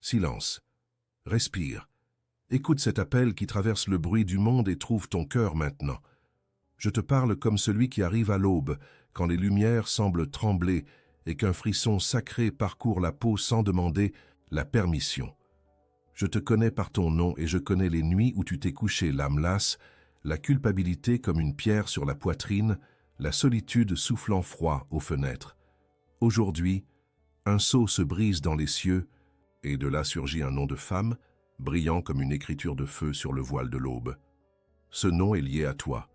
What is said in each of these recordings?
Silence. Respire. Écoute cet appel qui traverse le bruit du monde et trouve ton cœur maintenant. Je te parle comme celui qui arrive à l'aube, quand les lumières semblent trembler et qu'un frisson sacré parcourt la peau sans demander la permission. Je te connais par ton nom et je connais les nuits où tu t'es couché l'âme lasse, la culpabilité comme une pierre sur la poitrine, la solitude soufflant froid aux fenêtres. Aujourd'hui, un sceau se brise dans les cieux, et de là surgit un nom de femme, brillant comme une écriture de feu sur le voile de l'aube. Ce nom est lié à toi,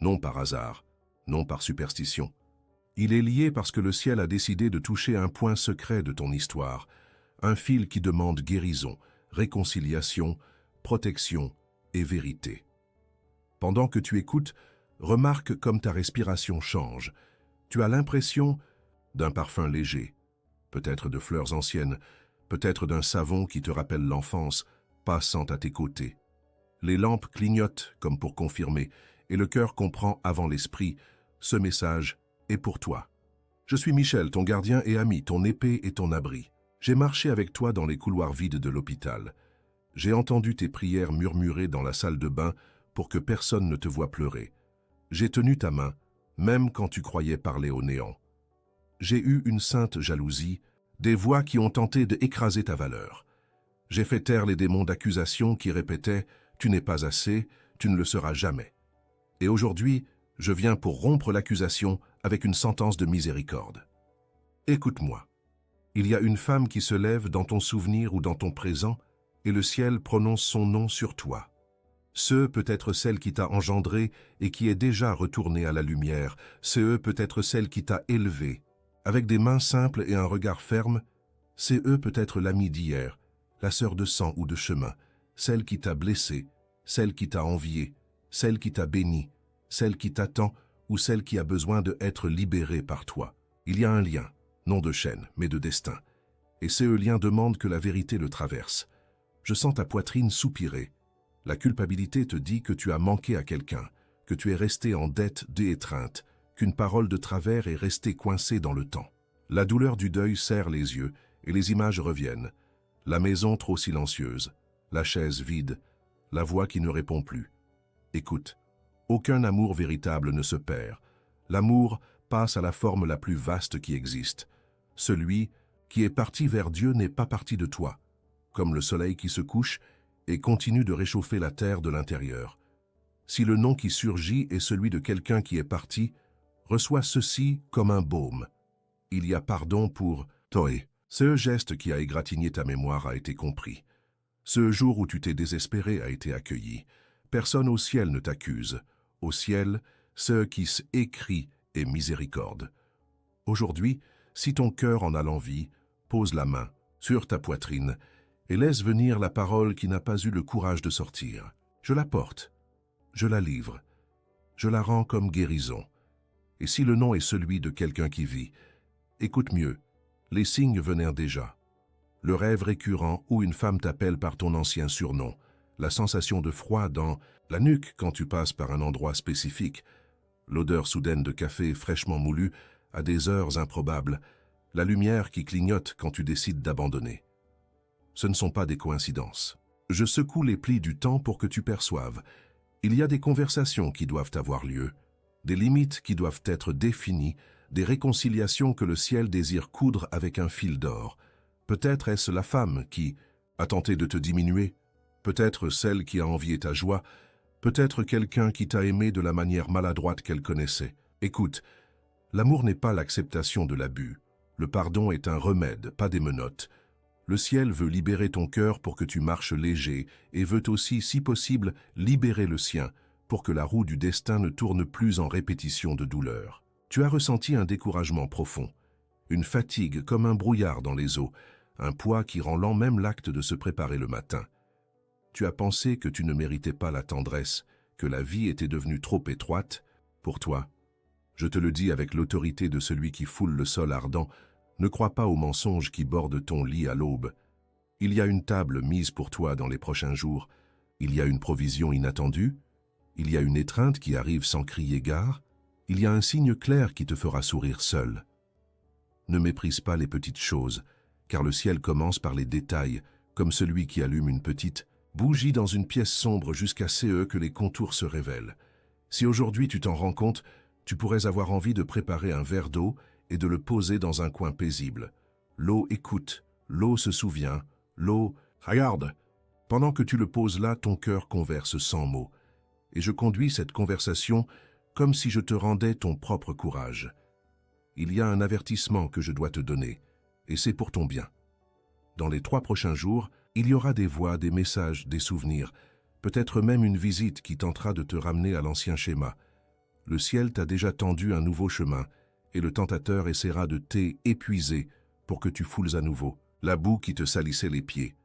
non par hasard, non par superstition. Il est lié parce que le ciel a décidé de toucher un point secret de ton histoire, un fil qui demande guérison, réconciliation, protection et vérité. Pendant que tu écoutes, remarque comme ta respiration change. Tu as l'impression d'un parfum léger, peut-être de fleurs anciennes, peut-être d'un savon qui te rappelle l'enfance, passant à tes côtés. Les lampes clignotent comme pour confirmer, et le cœur comprend avant l'esprit, ce message est pour toi. Je suis Michel, ton gardien et ami, ton épée et ton abri. J'ai marché avec toi dans les couloirs vides de l'hôpital. J'ai entendu tes prières murmurer dans la salle de bain pour que personne ne te voie pleurer. J'ai tenu ta main, même quand tu croyais parler au néant. J'ai eu une sainte jalousie, des voix qui ont tenté d'écraser ta valeur. J'ai fait taire les démons d'accusation qui répétaient « Tu n'es pas assez, tu ne le seras jamais ». Et aujourd'hui, je viens pour rompre l'accusation avec une sentence de miséricorde. Écoute-moi. Il y a une femme qui se lève dans ton souvenir ou dans ton présent, et le ciel prononce son nom sur toi. Ce peut être celle qui t'a engendré et qui est déjà retournée à la lumière. Ce peut être celle qui t'a élevé. Avec des mains simples et un regard ferme, c'est peut être l'amie d'hier, la sœur de sang ou de chemin, celle qui t'a blessé, celle qui t'a envié, celle qui t'a béni, celle qui t'attend ou celle qui a besoin d'être libérée par toi. Il y a un lien, non de chaîne, mais de destin. Et ce lien demande que la vérité le traverse. Je sens ta poitrine soupirer. La culpabilité te dit que tu as manqué à quelqu'un, que tu es resté en dette d'étreinte, qu'une parole de travers est restée coincée dans le temps. La douleur du deuil serre les yeux et les images reviennent. La maison trop silencieuse, la chaise vide, la voix qui ne répond plus. Écoute, aucun amour véritable ne se perd. L'amour passe à la forme la plus vaste qui existe. Celui qui est parti vers Dieu n'est pas parti de toi, comme le soleil qui se couche et continue de réchauffer la terre de l'intérieur. Si le nom qui surgit est celui de quelqu'un qui est parti, reçois ceci comme un baume. Il y a pardon pour toi. Ce geste qui a égratigné ta mémoire a été compris. Ce jour où tu t'es désespéré a été accueilli. Personne au ciel ne t'accuse. Au ciel, ce qui s'écrit est miséricorde. Aujourd'hui, si ton cœur en a l'envie, pose la main sur ta poitrine et laisse venir la parole qui n'a pas eu le courage de sortir. Je la porte, je la livre, je la rends comme guérison. Et si le nom est celui de quelqu'un qui vit, écoute mieux, les signes venèrent déjà. Le rêve récurrent où une femme t'appelle par ton ancien surnom, la sensation de froid dans la nuque quand tu passes par un endroit spécifique, l'odeur soudaine de café fraîchement moulu à des heures improbables, la lumière qui clignote quand tu décides d'abandonner. Ce ne sont pas des coïncidences. Je secoue les plis du temps pour que tu perçoives. Il y a des conversations qui doivent avoir lieu, des limites qui doivent être définies, des réconciliations que le ciel désire coudre avec un fil d'or. Peut-être est-ce la femme qui a tenté de te diminuer, peut-être celle qui a envié ta joie, peut-être quelqu'un qui t'a aimé de la manière maladroite qu'elle connaissait. Écoute, l'amour n'est pas l'acceptation de l'abus. Le pardon est un remède, pas des menottes. Le ciel veut libérer ton cœur pour que tu marches léger et veut aussi, si possible, libérer le sien pour que la roue du destin ne tourne plus en répétition de douleur. Tu as ressenti un découragement profond, une fatigue comme un brouillard dans les os, un poids qui rend lent même l'acte de se préparer le matin. Tu as pensé que tu ne méritais pas la tendresse, que la vie était devenue trop étroite pour toi. Je te le dis avec l'autorité de celui qui foule le sol ardent, ne crois pas aux mensonges qui bordent ton lit à l'aube. Il y a une table mise pour toi dans les prochains jours. Il y a une provision inattendue. Il y a une étreinte qui arrive sans crier gare. Il y a un signe clair qui te fera sourire seul. Ne méprise pas les petites choses, car le ciel commence par les détails, comme celui qui allume une petite bougie dans une pièce sombre jusqu'à ce que les contours se révèlent. Si aujourd'hui tu t'en rends compte, tu pourrais avoir envie de préparer un verre d'eau et de le poser dans un coin paisible. L'eau écoute, l'eau se souvient, l'eau... Regarde! Pendant que tu le poses là, ton cœur converse sans mots. Et je conduis cette conversation comme si je te rendais ton propre courage. Il y a un avertissement que je dois te donner, et c'est pour ton bien. Dans les 3 prochains jours, il y aura des voix, des messages, des souvenirs, peut-être même une visite qui tentera de te ramener à l'ancien schéma. Le ciel t'a déjà tendu un nouveau chemin, et le tentateur essaiera de t'épuiser pour que tu foules à nouveau la boue qui te salissait les pieds.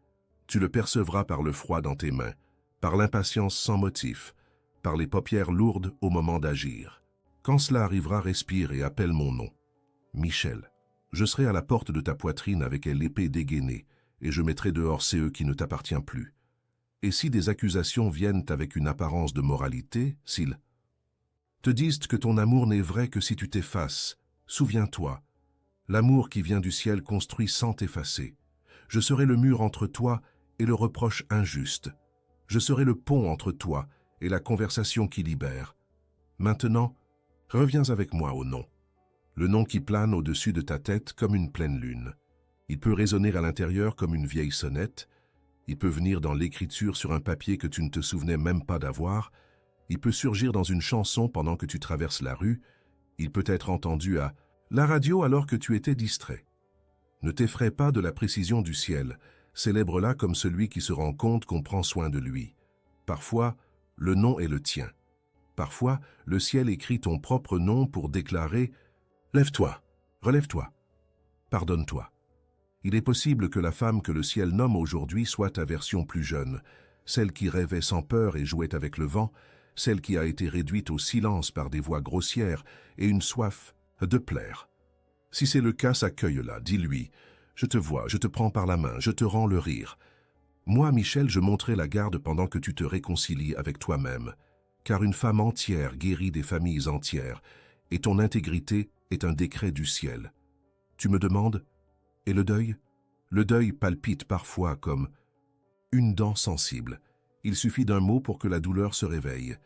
Tu le percevras par le froid dans tes mains, par l'impatience sans motif, par les paupières lourdes au moment d'agir. Quand cela arrivera, respire et appelle mon nom. Michel. Je serai à la porte de ta poitrine avec l'épée dégainée, et je mettrai dehors ceux qui ne t'appartient plus. Et si des accusations viennent avec une apparence de moralité, s'ils te disent que ton amour n'est vrai que si tu t'effaces, souviens-toi, l'amour qui vient du ciel construit sans t'effacer. Je serai le mur entre toi et le reproche injuste. Je serai le pont entre toi et la conversation qui libère. Maintenant, reviens avec moi au nom. Le nom qui plane au-dessus de ta tête comme une pleine lune. Il peut résonner à l'intérieur comme une vieille sonnette. Il peut venir dans l'écriture sur un papier que tu ne te souvenais même pas d'avoir. Il peut surgir dans une chanson pendant que tu traverses la rue. Il peut être entendu à la radio alors que tu étais distrait. Ne t'effraie pas de la précision du ciel. Célèbre-la comme celui qui se rend compte qu'on prend soin de lui. Parfois, le nom est le tien. Parfois, le ciel écrit ton propre nom pour déclarer « Lève-toi, relève-toi, pardonne-toi ». Il est possible que la femme que le ciel nomme aujourd'hui soit ta version plus jeune, celle qui rêvait sans peur et jouait avec le vent, celle qui a été réduite au silence par des voix grossières et une soif de plaire. Si c'est le cas, accueille-la, dis-lui « Je te vois, je te prends par la main, je te rends le rire ». Moi, Michel, je monterai la garde pendant que tu te réconcilies avec toi-même, car une femme entière guérit des familles entières, et ton intégrité est un décret du ciel. Tu me demandes, et le deuil? Le deuil palpite parfois comme une dent sensible. Il suffit d'un mot pour que la douleur se réveille.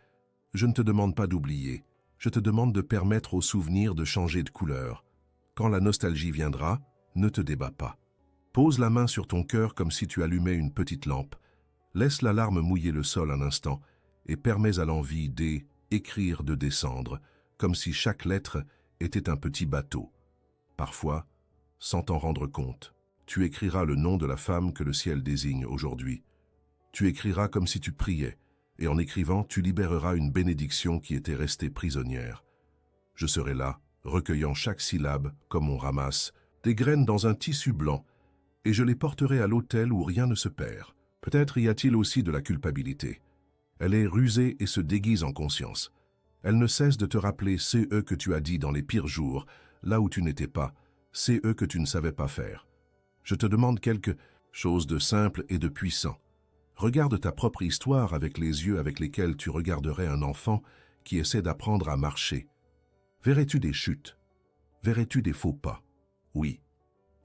Je ne te demande pas d'oublier, je te demande de permettre au souvenir de changer de couleur. Quand la nostalgie viendra, ne te débats pas. Pose la main sur ton cœur comme si tu allumais une petite lampe. Laisse la larme mouiller le sol un instant et permets à l'envie d'écrire, de descendre, comme si chaque lettre était un petit bateau. Parfois, sans t'en rendre compte, tu écriras le nom de la femme que le ciel désigne aujourd'hui. Tu écriras comme si tu priais, et en écrivant, tu libéreras une bénédiction qui était restée prisonnière. Je serai là, recueillant chaque syllabe comme on ramasse des graines dans un tissu blanc, et je les porterai à l'autel où rien ne se perd. Peut-être y a-t-il aussi de la culpabilité. Elle est rusée et se déguise en conscience. Elle ne cesse de te rappeler c'est eux que tu as dit dans les pires jours, là où tu n'étais pas, c'est eux que tu ne savais pas faire. Je te demande quelque chose de simple et de puissant. Regarde ta propre histoire avec les yeux avec lesquels tu regarderais un enfant qui essaie d'apprendre à marcher. Verrais-tu des chutes? Verrais-tu des faux pas? Oui.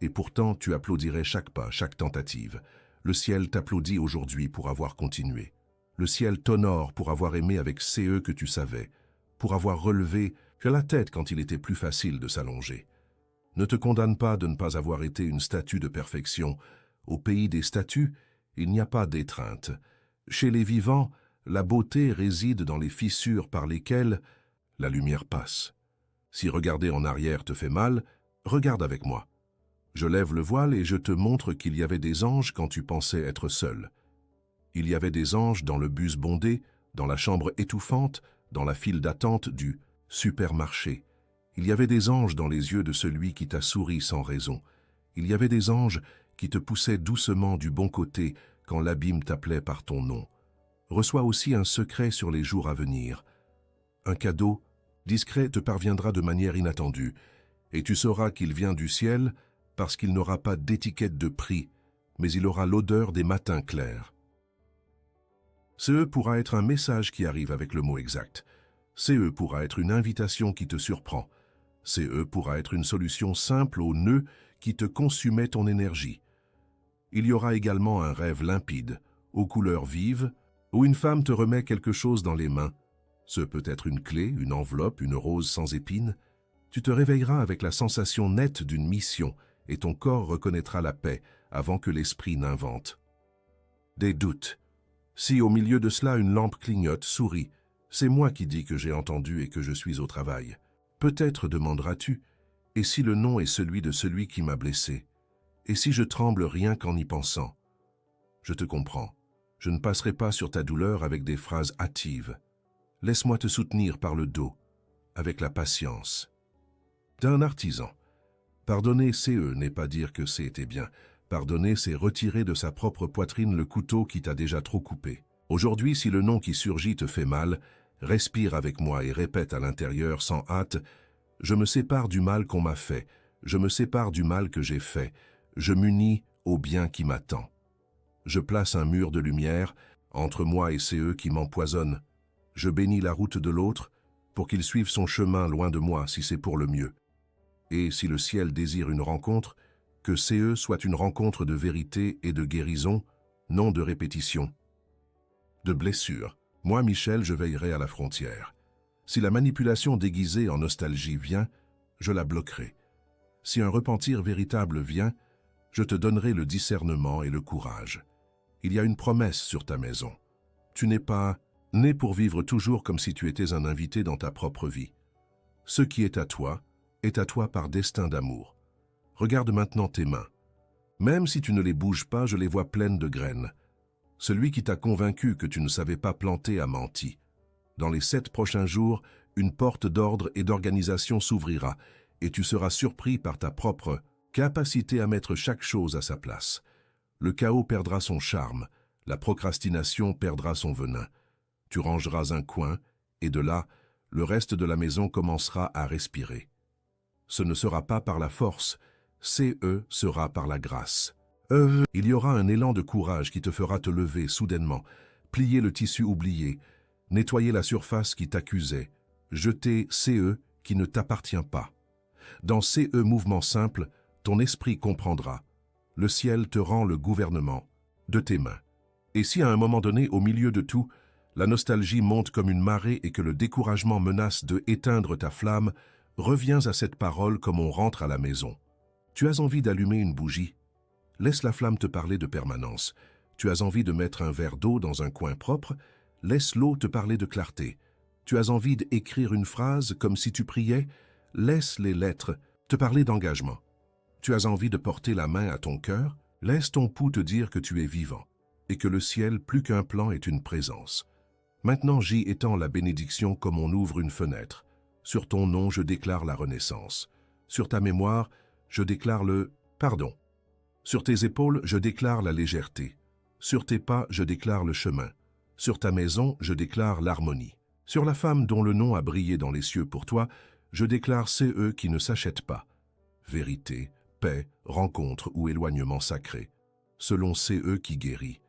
Et pourtant, tu applaudirais chaque pas, chaque tentative. Le ciel t'applaudit aujourd'hui pour avoir continué. Le ciel t'honore pour avoir aimé avec CE que tu savais, pour avoir relevé la tête quand il était plus facile de s'allonger. Ne te condamne pas de ne pas avoir été une statue de perfection. Au pays des statues, il n'y a pas d'étreinte. Chez les vivants, la beauté réside dans les fissures par lesquelles la lumière passe. Si regarder en arrière te fait mal, regarde avec moi. Je lève le voile et je te montre qu'il y avait des anges quand tu pensais être seul. Il y avait des anges dans le bus bondé, dans la chambre étouffante, dans la file d'attente du supermarché. Il y avait des anges dans les yeux de celui qui t'a souri sans raison. Il y avait des anges qui te poussaient doucement du bon côté quand l'abîme t'appelait par ton nom. Reçois aussi un secret sur les jours à venir. Un cadeau discret te parviendra de manière inattendue, et tu sauras qu'il vient du ciel parce qu'il n'aura pas d'étiquette de prix, mais il aura l'odeur des matins clairs. CE pourra être un message qui arrive avec le mot exact. CE pourra être une invitation qui te surprend. CE pourra être une solution simple au nœud qui te consumait ton énergie. Il y aura également un rêve limpide, aux couleurs vives, où une femme te remet quelque chose dans les mains. Ce peut être une clé, une enveloppe, une rose sans épines. Tu te réveilleras avec la sensation nette d'une mission et ton corps reconnaîtra la paix avant que l'esprit n'invente. Des doutes. Si au milieu de cela une lampe clignote, souris. C'est moi qui dis que j'ai entendu et que je suis au travail. Peut-être demanderas-tu, et si le nom est celui de celui qui m'a blessé? Et si je tremble rien qu'en y pensant? Je te comprends. Je ne passerai pas sur ta douleur avec des phrases hâtives. Laisse-moi te soutenir par le dos, avec la patience d'un artisan. Pardonner CE n'est pas dire que c'était bien. Pardonner, c'est retirer de sa propre poitrine le couteau qui t'a déjà trop coupé. Aujourd'hui, si le nom qui surgit te fait mal, respire avec moi et répète à l'intérieur sans hâte « Je me sépare du mal qu'on m'a fait, je me sépare du mal que j'ai fait, je m'unis au bien qui m'attend. Je place un mur de lumière entre moi et CE qui m'empoisonnent. Je bénis la route de l'autre pour qu'il suive son chemin loin de moi si c'est pour le mieux. Et si le ciel désire une rencontre, que CE soit une rencontre de vérité et de guérison, non de répétition. De blessure. Moi, Michel, je veillerai à la frontière. Si la manipulation déguisée en nostalgie vient, je la bloquerai. Si un repentir véritable vient, je te donnerai le discernement et le courage. Il y a une promesse sur ta maison. Tu n'es pas né pour vivre toujours comme si tu étais un invité dans ta propre vie. Ce qui est à toi par destin d'amour. Regarde maintenant tes mains. Même si tu ne les bouges pas, je les vois pleines de graines. Celui qui t'a convaincu que tu ne savais pas planter a menti. Dans les 7 prochains jours, une porte d'ordre et d'organisation s'ouvrira et tu seras surpris par ta propre capacité à mettre chaque chose à sa place. Le chaos perdra son charme, la procrastination perdra son venin. Tu rangeras un coin et de là, le reste de la maison commencera à respirer. Ce ne sera pas par la force, CE sera par la grâce. Il y aura un élan de courage qui te fera te lever soudainement, plier le tissu oublié, nettoyer la surface qui t'accusait, jeter CE qui ne t'appartient pas. Dans CE mouvement simple, ton esprit comprendra. Le ciel te rend le gouvernement de tes mains. Et si à un moment donné, au milieu de tout, la nostalgie monte comme une marée et que le découragement menace de éteindre ta flamme, reviens à cette parole comme on rentre à la maison. Tu as envie d'allumer une bougie? Laisse la flamme te parler de permanence. Tu as envie de mettre un verre d'eau dans un coin propre? Laisse l'eau te parler de clarté. Tu as envie d'écrire une phrase comme si tu priais? Laisse les lettres te parler d'engagement. Tu as envie de porter la main à ton cœur? Laisse ton pouls te dire que tu es vivant et que le ciel, plus qu'un plan, est une présence. Maintenant, j'y étends la bénédiction comme on ouvre une fenêtre. Sur ton nom, je déclare la renaissance. Sur ta mémoire, je déclare le pardon. Sur tes épaules, je déclare la légèreté. Sur tes pas, je déclare le chemin. Sur ta maison, je déclare l'harmonie. Sur la femme dont le nom a brillé dans les cieux pour toi, je déclare CE qui ne s'achète pas. Vérité, paix, rencontre ou éloignement sacré. Selon CE qui guérit.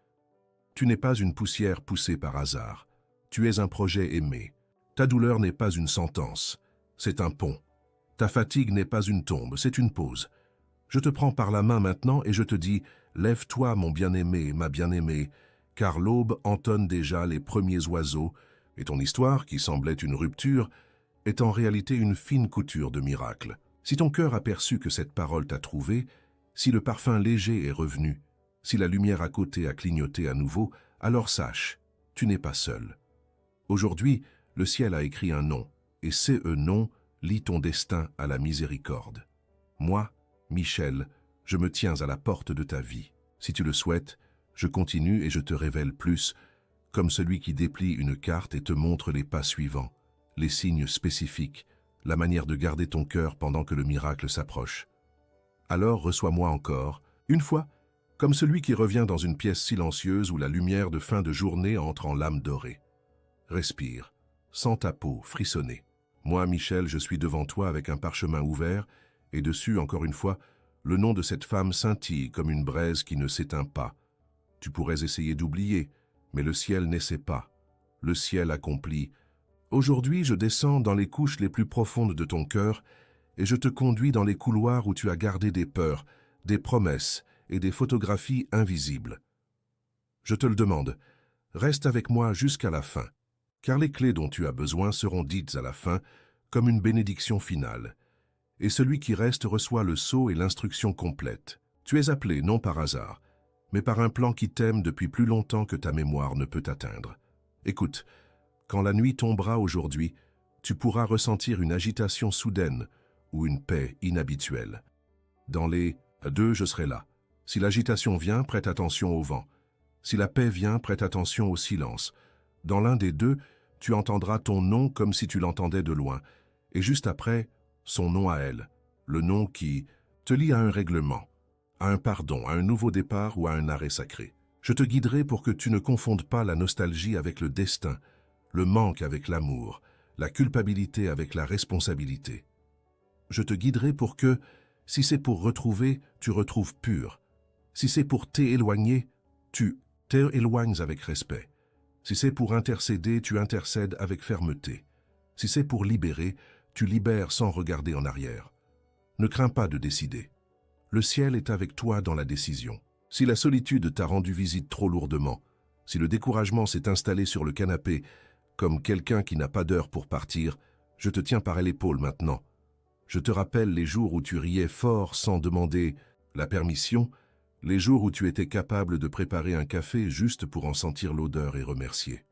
Tu n'es pas une poussière poussée par hasard. Tu es un projet aimé. Ta douleur n'est pas une sentence, c'est un pont. Ta fatigue n'est pas une tombe, c'est une pause. Je te prends par la main maintenant et je te dis « Lève-toi, mon bien-aimé, ma bien-aimée, car l'aube entonne déjà les premiers oiseaux, et ton histoire, qui semblait une rupture, est en réalité une fine couture de miracles. Si ton cœur a perçu que cette parole t'a trouvé, si le parfum léger est revenu, si la lumière à côté a clignoté à nouveau, alors sache, tu n'es pas seul. Aujourd'hui, le ciel a écrit un nom, et CE nom lie ton destin à la miséricorde. Moi, Michel, je me tiens à la porte de ta vie. Si tu le souhaites, je continue et je te révèle plus, comme celui qui déplie une carte et te montre les pas suivants, les signes spécifiques, la manière de garder ton cœur pendant que le miracle s'approche. Alors reçois-moi encore, une fois, comme celui qui revient dans une pièce silencieuse où la lumière de fin de journée entre en lame dorée. Respire, sens ta peau frissonner. Moi, Michel, je suis devant toi avec un parchemin ouvert, et dessus, encore une fois, le nom de cette femme scintille comme une braise qui ne s'éteint pas. Tu pourrais essayer d'oublier, mais le ciel n'essaie pas. Le ciel accomplit. Aujourd'hui, je descends dans les couches les plus profondes de ton cœur, et je te conduis dans les couloirs où tu as gardé des peurs, des promesses et des photographies invisibles. Je te le demande, reste avec moi jusqu'à la fin, car les clés dont tu as besoin seront dites à la fin comme une bénédiction finale. Et celui qui reste reçoit le sceau et l'instruction complète. Tu es appelé non par hasard, mais par un plan qui t'aime depuis plus longtemps que ta mémoire ne peut atteindre. Écoute, quand la nuit tombera aujourd'hui, tu pourras ressentir une agitation soudaine ou une paix inhabituelle. Dans les deux, je serai là. Si l'agitation vient, prête attention au vent. Si la paix vient, prête attention au silence. Dans l'un des deux, tu entendras ton nom comme si tu l'entendais de loin, et juste après, son nom à elle, le nom qui te lie à un règlement, à un pardon, à un nouveau départ ou à un arrêt sacré. Je te guiderai pour que tu ne confondes pas la nostalgie avec le destin, le manque avec l'amour, la culpabilité avec la responsabilité. Je te guiderai pour que, si c'est pour retrouver, tu retrouves pur. Si c'est pour t'éloigner, tu t'éloignes avec respect. Si c'est pour intercéder, tu intercèdes avec fermeté. Si c'est pour libérer, tu libères sans regarder en arrière. Ne crains pas de décider. Le ciel est avec toi dans la décision. Si la solitude t'a rendu visite trop lourdement, si le découragement s'est installé sur le canapé, comme quelqu'un qui n'a pas d'heure pour partir, je te tiens par l'épaule maintenant. Je te rappelle les jours où tu riais fort sans demander la permission, les jours où tu étais capable de préparer un café juste pour en sentir l'odeur et remercier.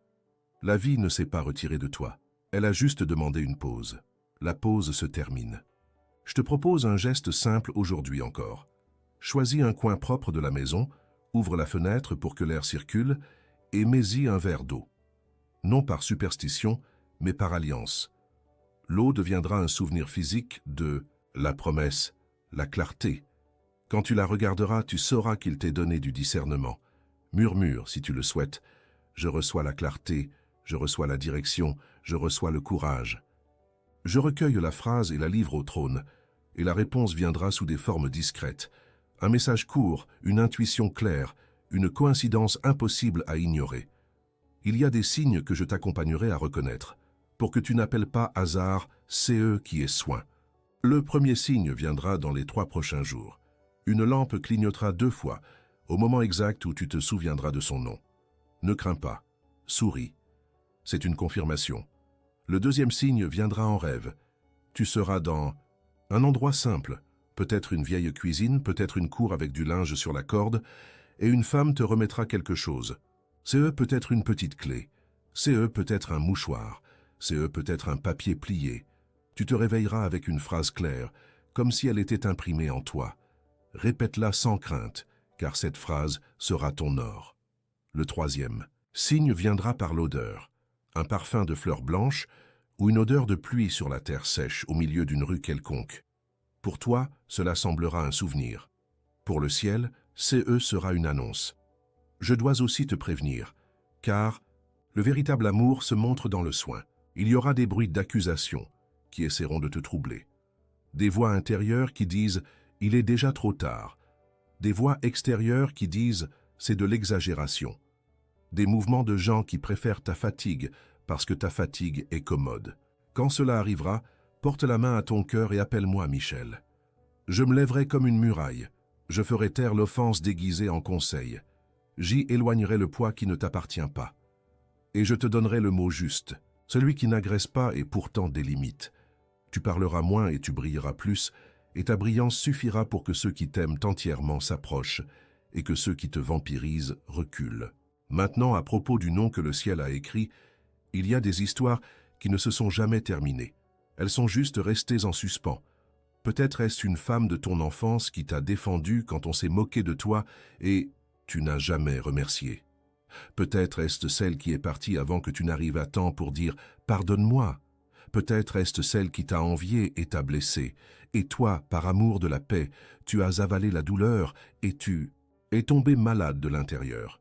La vie ne s'est pas retirée de toi. Elle a juste demandé une pause. La pause se termine. Je te propose un geste simple aujourd'hui encore. Choisis un coin propre de la maison, ouvre la fenêtre pour que l'air circule et mets-y un verre d'eau. Non par superstition, mais par alliance. L'eau deviendra un souvenir physique de la promesse, la clarté. Quand tu la regarderas, tu sauras qu'il t'est donné du discernement. Murmure, si tu le souhaites. Je reçois la clarté, je reçois la direction, je reçois le courage. Je recueille la phrase et la livre au trône, et la réponse viendra sous des formes discrètes. Un message court, une intuition claire, une coïncidence impossible à ignorer. Il y a des signes que je t'accompagnerai à reconnaître, pour que tu n'appelles pas hasard, c'est eux qui est soin. Le premier signe viendra dans les 3 prochains jours. Une lampe clignotera 2 fois, au moment exact où tu te souviendras de son nom. Ne crains pas, souris. C'est une confirmation. Le deuxième signe viendra en rêve. Tu seras dans un endroit simple, peut-être une vieille cuisine, peut-être une cour avec du linge sur la corde, et une femme te remettra quelque chose. C'est eux peut-être une petite clé, c'est eux peut-être un mouchoir, c'est eux peut-être un papier plié. Tu te réveilleras avec une phrase claire, comme si elle était imprimée en toi. Répète-la sans crainte, car cette phrase sera ton or. Le troisième signe viendra par l'odeur, un parfum de fleurs blanches ou une odeur de pluie sur la terre sèche au milieu d'une rue quelconque. Pour toi, cela semblera un souvenir. Pour le ciel, CE sera une annonce. Je dois aussi te prévenir, car le véritable amour se montre dans le soin. Il y aura des bruits d'accusation qui essaieront de te troubler. Des voix intérieures qui disent « il est déjà trop tard ». Des voix extérieures qui disent « c'est de l'exagération ». Des mouvements de gens qui préfèrent ta fatigue parce que ta fatigue est commode. Quand cela arrivera, porte la main à ton cœur et appelle-moi Michel. Je me lèverai comme une muraille. Je ferai taire l'offense déguisée en conseil. J'y éloignerai le poids qui ne t'appartient pas. Et je te donnerai le mot juste, celui qui n'agresse pas et pourtant délimite. Tu parleras moins et tu brilleras plus, et ta brillance suffira pour que ceux qui t'aiment entièrement s'approchent et que ceux qui te vampirisent reculent. Maintenant, à propos du nom que le ciel a écrit, il y a des histoires qui ne se sont jamais terminées. Elles sont juste restées en suspens. Peut-être est-ce une femme de ton enfance qui t'a défendu quand on s'est moqué de toi et tu n'as jamais remercié. Peut-être est-ce celle qui est partie avant que tu n'arrives à temps pour dire « pardonne-moi ». Peut-être est-ce celle qui t'a envié et t'a blessé. Et toi, par amour de la paix, tu as avalé la douleur et tu es tombé malade de l'intérieur.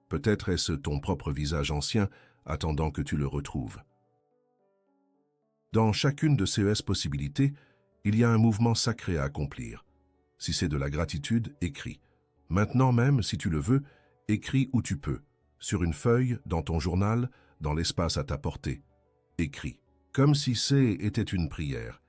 Peut-être est-ce ton propre visage ancien attendant que tu le retrouves. Dans chacune de ces possibilités, il y a un mouvement sacré à accomplir. Si c'est de la gratitude, écris. Maintenant même, si tu le veux, écris où tu peux. Sur une feuille, dans ton journal, dans l'espace à ta portée. Écris. Comme si était une prière.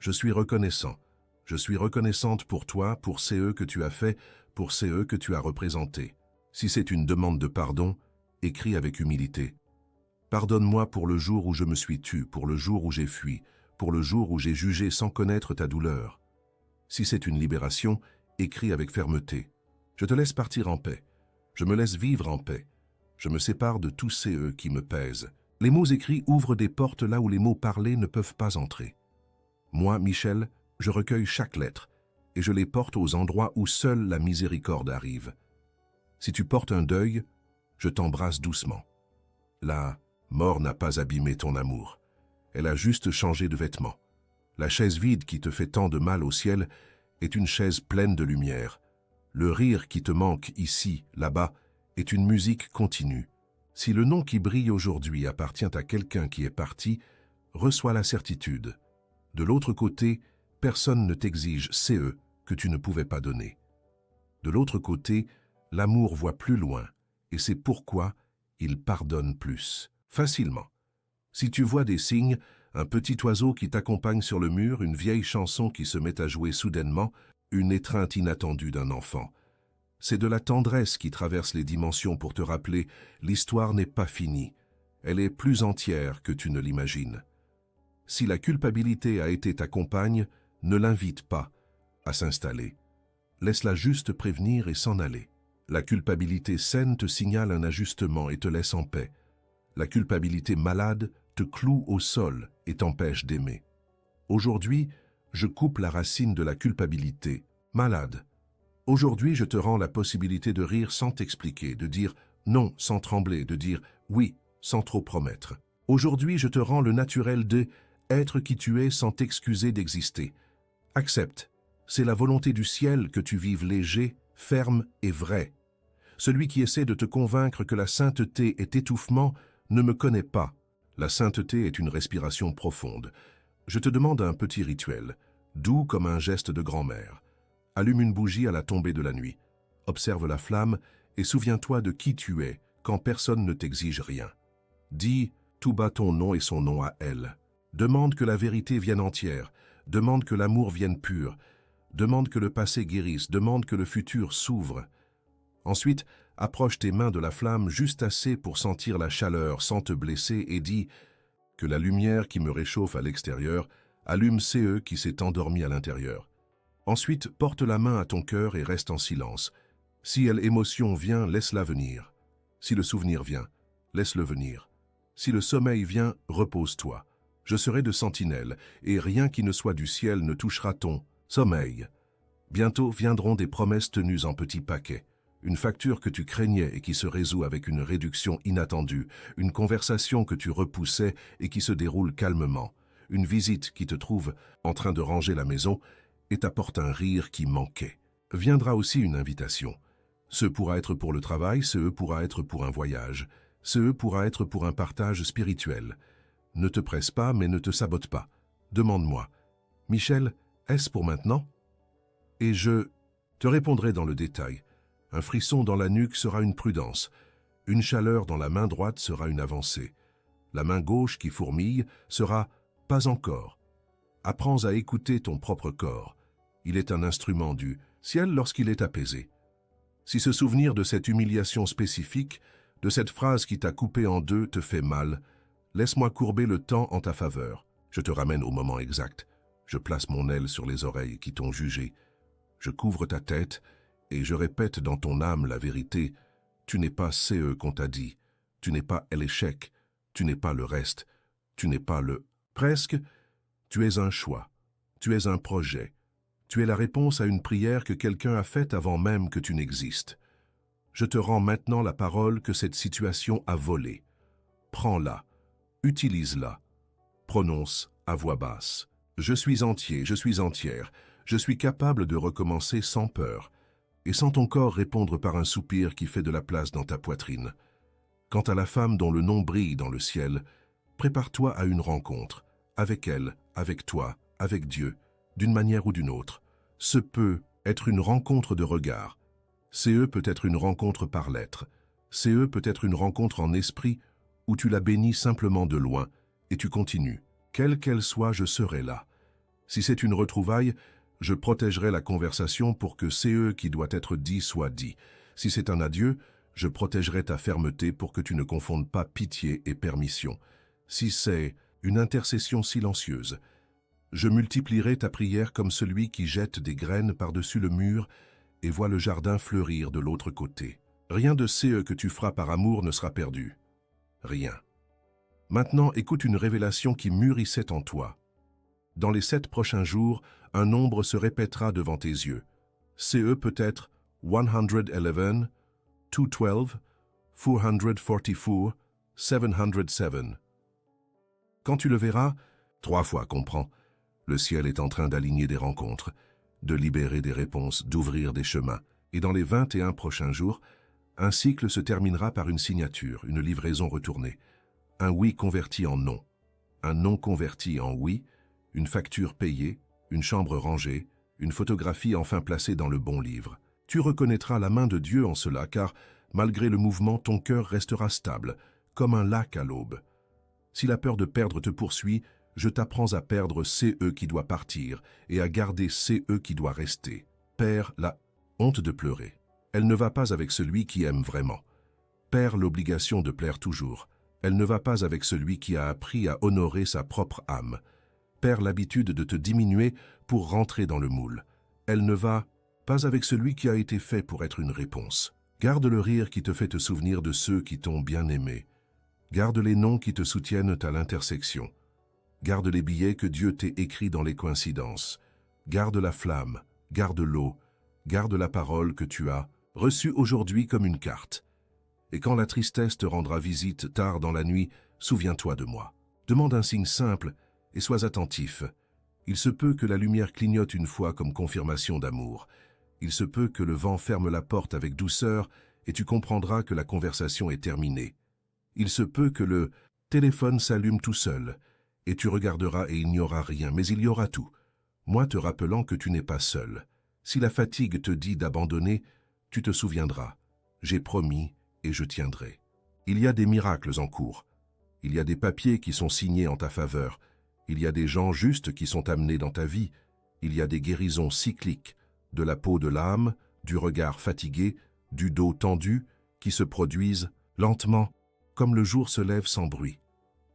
Je suis reconnaissant. Je suis reconnaissante pour toi, pour CE que tu as fait, pour CE que tu as représenté. Si c'est une demande de pardon, écris avec humilité. Pardonne-moi pour le jour où je me suis tu, pour le jour où j'ai fui, pour le jour où j'ai jugé sans connaître ta douleur. Si c'est une libération, écris avec fermeté. Je te laisse partir en paix. Je me laisse vivre en paix. Je me sépare de tous CE qui me pèsent. Les mots écrits ouvrent des portes là où les mots parlés ne peuvent pas entrer. Moi, Michel, je recueille chaque lettre et je les porte aux endroits où seule la miséricorde arrive. Si tu portes un deuil, je t'embrasse doucement. La mort n'a pas abîmé ton amour. Elle a juste changé de vêtements. La chaise vide qui te fait tant de mal au ciel est une chaise pleine de lumière. Le rire qui te manque ici, là-bas, est une musique continue. Si le nom qui brille aujourd'hui appartient à quelqu'un qui est parti, reçois la certitude. De l'autre côté, personne ne t'exige CE que tu ne pouvais pas donner. De l'autre côté, l'amour voit plus loin, et c'est pourquoi il pardonne plus, facilement. Si tu vois des signes, un petit oiseau qui t'accompagne sur le mur, une vieille chanson qui se met à jouer soudainement, une étreinte inattendue d'un enfant. C'est de la tendresse qui traverse les dimensions pour te rappeler l'histoire n'est pas finie. Elle est plus entière que tu ne l'imagines. Si la culpabilité a été ta compagne, ne l'invite pas à s'installer. Laisse-la juste prévenir et s'en aller. La culpabilité saine te signale un ajustement et te laisse en paix. La culpabilité malade te cloue au sol et t'empêche d'aimer. Aujourd'hui, je coupe la racine de la culpabilité, malade. Aujourd'hui, je te rends la possibilité de rire sans t'expliquer, de dire non sans trembler, de dire oui sans trop promettre. Aujourd'hui, je te rends le naturel de être qui tu es sans t'excuser d'exister. Accepte, c'est la volonté du ciel que tu vives léger, ferme et vrai. Celui qui essaie de te convaincre que la sainteté est étouffement ne me connaît pas. La sainteté est une respiration profonde. Je te demande un petit rituel, doux comme un geste de grand-mère. Allume une bougie à la tombée de la nuit. Observe la flamme et souviens-toi de qui tu es quand personne ne t'exige rien. Dis tout bas ton nom et son nom à elle. Demande que la vérité vienne entière. Demande que l'amour vienne pur. Demande que le passé guérisse. Demande que le futur s'ouvre. Ensuite, approche tes mains de la flamme juste assez pour sentir la chaleur sans te blesser et dis que la lumière qui me réchauffe à l'extérieur allume CE qui s'est endormi à l'intérieur. Ensuite, porte la main à ton cœur et reste en silence. Si l'émotion vient, laisse-la venir. Si le souvenir vient, laisse-le venir. Si le sommeil vient, repose-toi. Je serai de sentinelle, et rien qui ne soit du ciel ne touchera ton sommeil. Bientôt viendront des promesses tenues en petits paquets. Une facture que tu craignais et qui se résout avec une réduction inattendue. Une conversation que tu repoussais et qui se déroule calmement. Une visite qui te trouve en train de ranger la maison et t'apporte un rire qui manquait. Viendra aussi une invitation. Ce pourra être pour le travail, ce pourra être pour un voyage, ce pourra être pour un partage spirituel. Ne te presse pas, mais ne te sabote pas. Demande-moi, Michel, est-ce pour maintenant? Et je te répondrai dans le détail. Un frisson dans la nuque sera une prudence. Une chaleur dans la main droite sera une avancée. La main gauche qui fourmille sera « pas encore ». Apprends à écouter ton propre corps. Il est un instrument du ciel lorsqu'il est apaisé. Si ce souvenir de cette humiliation spécifique, de cette phrase qui t'a coupé en deux te fait mal, laisse-moi courber le temps en ta faveur. Je te ramène au moment exact. Je place mon aile sur les oreilles qui t'ont jugé. Je couvre ta tête et je répète dans ton âme la vérité. Tu n'es pas CE qu'on t'a dit. Tu n'es pas l'échec. Tu n'es pas le reste. Tu n'es pas le presque. Tu es un choix. Tu es un projet. Tu es la réponse à une prière que quelqu'un a faite avant même que tu n'existes. Je te rends maintenant la parole que cette situation a volée. Prends-la. Utilise-la. Prononce à voix basse. Je suis entier, je suis entière. Je suis capable de recommencer sans peur. Et sans ton corps répondre par un soupir qui fait de la place dans ta poitrine. Quant à la femme dont le nom brille dans le ciel, prépare-toi à une rencontre. Avec elle, avec toi, avec Dieu, d'une manière ou d'une autre. Ce peut être une rencontre de regard. CE peut être une rencontre par lettre. CE peut être une rencontre en esprit où tu la bénis simplement de loin et tu continues. Quelle qu'elle soit, je serai là. Si c'est une retrouvaille, Je protégerai la conversation pour que CE qui doit être dit soit dit. Si c'est un adieu, je protégerai ta fermeté pour que tu ne confondes pas pitié et permission. Si c'est une intercession silencieuse, je multiplierai ta prière comme celui qui jette des graines par-dessus le mur et voit le jardin fleurir de l'autre côté. Rien de CE que tu feras par amour ne sera perdu. Rien. Maintenant, écoute une révélation qui mûrissait en toi. Dans les 7 prochains jours, un nombre se répétera devant tes yeux. CE peut être 111, 212, 444, 707. Quand tu le verras, 3 fois, comprends, le ciel est en train d'aligner des rencontres, de libérer des réponses, d'ouvrir des chemins. Et dans les 21 prochains jours, un cycle se terminera par une signature, une livraison retournée. Un oui converti en non, un non converti en oui, une facture payée, une chambre rangée, une photographie enfin placée dans le bon livre. Tu reconnaîtras la main de Dieu en cela, car, malgré le mouvement, ton cœur restera stable, comme un lac à l'aube. Si la peur de perdre te poursuit, je t'apprends à perdre CE qui doit partir et à garder CE qui doit rester. Perds la honte de pleurer. Elle ne va pas avec celui qui aime vraiment. Perds l'obligation de plaire toujours. Elle ne va pas avec celui qui a appris à honorer sa propre âme. Perds l'habitude de te diminuer pour rentrer dans le moule. Elle ne va pas avec celui qui a été fait pour être une réponse. Garde le rire qui te fait te souvenir de ceux qui t'ont bien aimé. Garde les noms qui te soutiennent à l'intersection. Garde les billets que Dieu t'ait écrits dans les coïncidences. Garde la flamme, garde l'eau, garde la parole que tu as reçue aujourd'hui comme une carte. Et quand la tristesse te rendra visite tard dans la nuit, souviens-toi de moi. Demande un signe simple et sois attentif. Il se peut que la lumière clignote une fois comme confirmation d'amour. Il se peut que le vent ferme la porte avec douceur et tu comprendras que la conversation est terminée. Il se peut que le téléphone s'allume tout seul et tu regarderas et il n'y aura rien, mais il y aura tout. Moi te rappelant que tu n'es pas seul. Si la fatigue te dit d'abandonner, tu te souviendras. J'ai promis et je tiendrai. Il y a des miracles en cours. Il y a des papiers qui sont signés en ta faveur. Il y a des gens justes qui sont amenés dans ta vie. Il y a des guérisons cycliques, de la peau de l'âme, du regard fatigué, du dos tendu, qui se produisent lentement, comme le jour se lève sans bruit.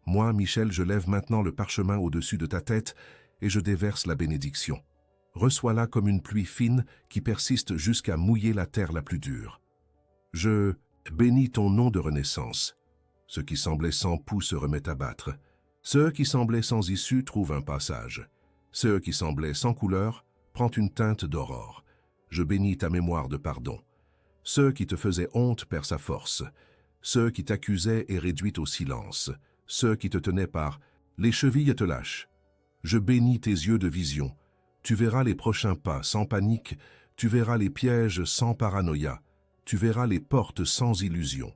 Moi, Michel, je lève maintenant le parchemin au-dessus de ta tête et je déverse la bénédiction. Reçois-la comme une pluie fine qui persiste jusqu'à mouiller la terre la plus dure. Je bénis ton nom de renaissance. Ce qui semblait sans pouls se remet à battre. Ceux qui semblaient sans issue trouvent un passage. Ceux qui semblaient sans couleur prend une teinte d'aurore. Je bénis ta mémoire de pardon. Ceux qui te faisaient honte perdent sa force. Ceux qui t'accusaient est réduit au silence. Ceux qui te tenaient par les chevilles te lâchent. Je bénis tes yeux de vision. Tu verras les prochains pas sans panique. Tu verras les pièges sans paranoïa. Tu verras les portes sans illusion.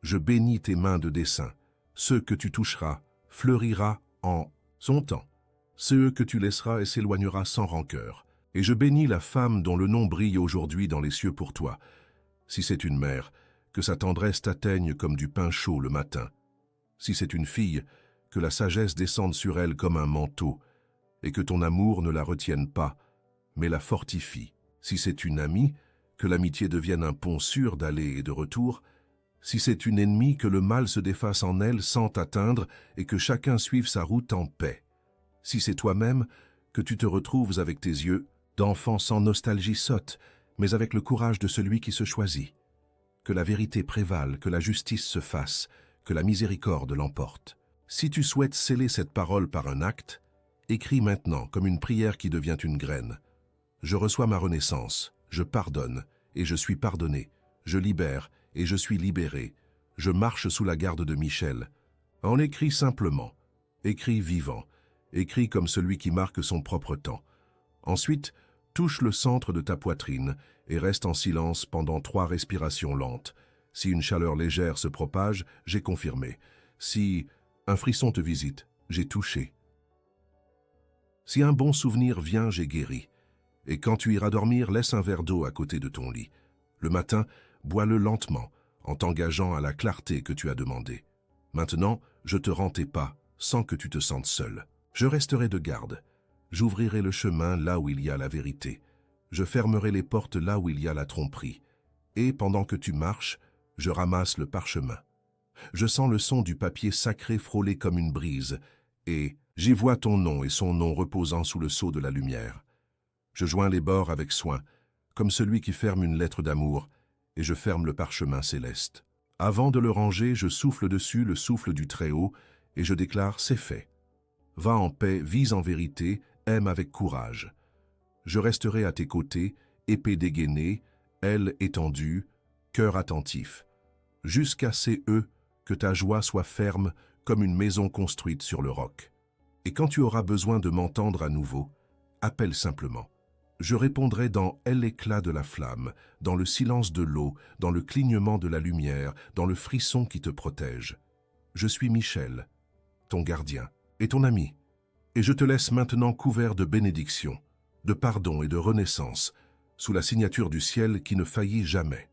Je bénis tes mains de dessin. Ceux que tu toucheras fleurira en son temps. Ceux que tu laisseras et s'éloignera sans rancœur. Et je bénis la femme dont le nom brille aujourd'hui dans les cieux pour toi. Si c'est une mère, que sa tendresse t'atteigne comme du pain chaud le matin. Si c'est une fille, que la sagesse descende sur elle comme un manteau, et que ton amour ne la retienne pas, mais la fortifie. Si c'est une amie, que l'amitié devienne un pont sûr d'aller et de retour. Si c'est une ennemie, que le mal se défasse en elle sans t'atteindre et que chacun suive sa route en paix. Si c'est toi-même, que tu te retrouves avec tes yeux d'enfant sans nostalgie sotte, mais avec le courage de celui qui se choisit. Que la vérité prévale, que la justice se fasse, que la miséricorde l'emporte. Si tu souhaites sceller cette parole par un acte, écris maintenant comme une prière qui devient une graine. Je reçois ma renaissance, je pardonne et je suis pardonné, je libère et je suis libéré, je marche sous la garde de Michel. En écris simplement, écris vivant, écris comme celui qui marque son propre temps. Ensuite, touche le centre de ta poitrine et reste en silence pendant 3 respirations lentes. Si une chaleur légère se propage, j'ai confirmé. Si un frisson te visite, j'ai touché. Si un bon souvenir vient, j'ai guéri. Et quand tu iras dormir, laisse un verre d'eau à côté de ton lit. Le matin, bois-le lentement, en t'engageant à la clarté que tu as demandée. Maintenant, je te rends tes pas, sans que tu te sentes seul. Je resterai de garde. J'ouvrirai le chemin là où il y a la vérité. Je fermerai les portes là où il y a la tromperie. Et, pendant que tu marches, je ramasse le parchemin. Je sens le son du papier sacré frôler comme une brise, et j'y vois ton nom et son nom reposant sous le sceau de la lumière. Je joins les bords avec soin, comme celui qui ferme une lettre d'amour, et je ferme le parchemin céleste. Avant de le ranger, je souffle dessus le souffle du Très-Haut, et je déclare « c'est fait ». Va en paix, vis en vérité, aime avec courage. Je resterai à tes côtés, épée dégainée, aile étendue, cœur attentif, jusqu'à ces que ta joie soit ferme comme une maison construite sur le roc. Et quand tu auras besoin de m'entendre à nouveau, appelle simplement. Je répondrai dans l'éclat de la flamme, dans le silence de l'eau, dans le clignement de la lumière, dans le frisson qui te protège. Je suis Michel, ton gardien et ton ami, et je te laisse maintenant couvert de bénédictions, de pardon et de renaissance, sous la signature du ciel qui ne faillit jamais.